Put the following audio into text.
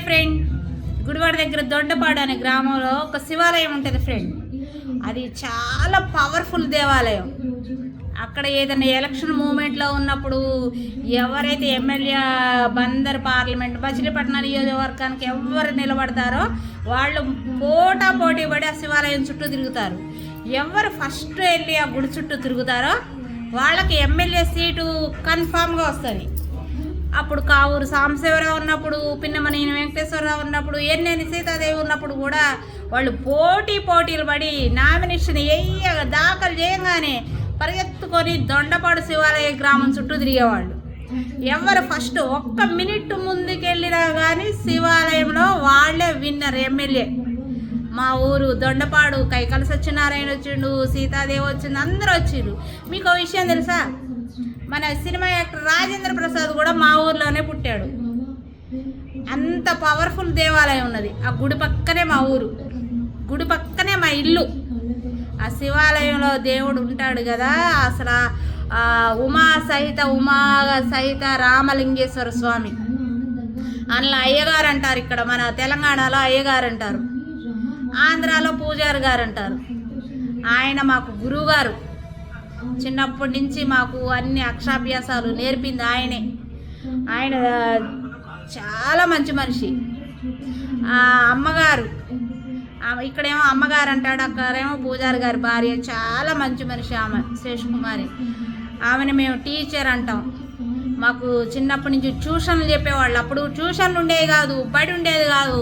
Friend, Gudivada దగ్గర దొడ్డపాడు అనే గ్రామంలో ఒక శివాలయం ఉంటుంది ఫ్రెండ్. అది చాలా పవర్ఫుల్ దేవాలయం. అక్కడ ఏదైనా ఎలక్షన్ మూమెంట్లో ఉన్నప్పుడు ఎవరైతే ఎమ్మెల్యే బందర్ పార్లమెంట్ మచిలీపట్నం నియోజకవర్గానికి ఎవరు నిలబడతారో వాళ్ళు పోటీ పడి ఆ శివాలయం చుట్టూ తిరుగుతారు. ఎవరు ఫస్ట్ వెళ్ళి ఆ గుడి చుట్టూ తిరుగుతారో వాళ్ళకి ఎమ్మెల్యే సీటు కన్ఫామ్గా వస్తుంది. అప్పుడు కావూరు సాంబశివరావు ఉన్నప్పుడు, పిన్నమనేని వెంకటేశ్వరరావు ఉన్నప్పుడు, ఎన్నేని సీతాదేవి ఉన్నప్పుడు కూడా వాళ్ళు పోటీలు పడి నామినేషన్ దాఖలు చేయగానే పరిగెత్తుకొని దొండపాడు శివాలయ గ్రామం చుట్టూ తిరిగేవాళ్ళు. ఎవరు ఫస్ట్ ఒక్క మినిట్ ముందుకెళ్ళినా కానీ శివాలయంలో వాళ్ళే విన్నర్ ఎమ్మెల్యే. మా ఊరు దొండపాడు కైకాల సత్యనారాయణ వచ్చిండు, సీతాదేవి వచ్చింది, అందరూ వచ్చిండ్రు. మీకు ఒక విషయం తెలుసా, మన సినిమా యాక్టర్ రాజేంద్ర ప్రసాద్ కూడా మా ఊర్లోనే పుట్టాడు. అంత పవర్ఫుల్ దేవాలయం ఉన్నది. ఆ గుడి పక్కనే మా ఊరు, గుడి పక్కనే మా ఇల్లు. ఆ శివాలయంలో దేవుడు ఉంటాడు కదా, అసలు ఉమా సహిత రామలింగేశ్వర స్వామి అందులో అయ్యగారు అంటారు. ఇక్కడ మన తెలంగాణలో అయ్యగారు అంటారు, ఆంధ్రాలో పూజారి గారు అంటారు. ఆయన మాకు గురువు గారు. చిన్నప్పటి నుంచి మాకు అన్ని అక్షరాభ్యాసాలు నేర్పింది ఆయనే. ఆయన చాలా మంచి మనిషి. అమ్మగారు ఇక్కడేమో అమ్మగారు అంటాడు, అక్కడేమో పూజారి గారి భార్య. చాలా మంచి మనిషి ఆమె, శేషకుమారి. ఆమెను మేము టీచర్ అంటాం. మాకు చిన్నప్పటి నుంచి ట్యూషన్లు చెప్పేవాళ్ళు. అప్పుడు ట్యూషన్లు ఉండేవి కాదు, బడి ఉండేది కాదు.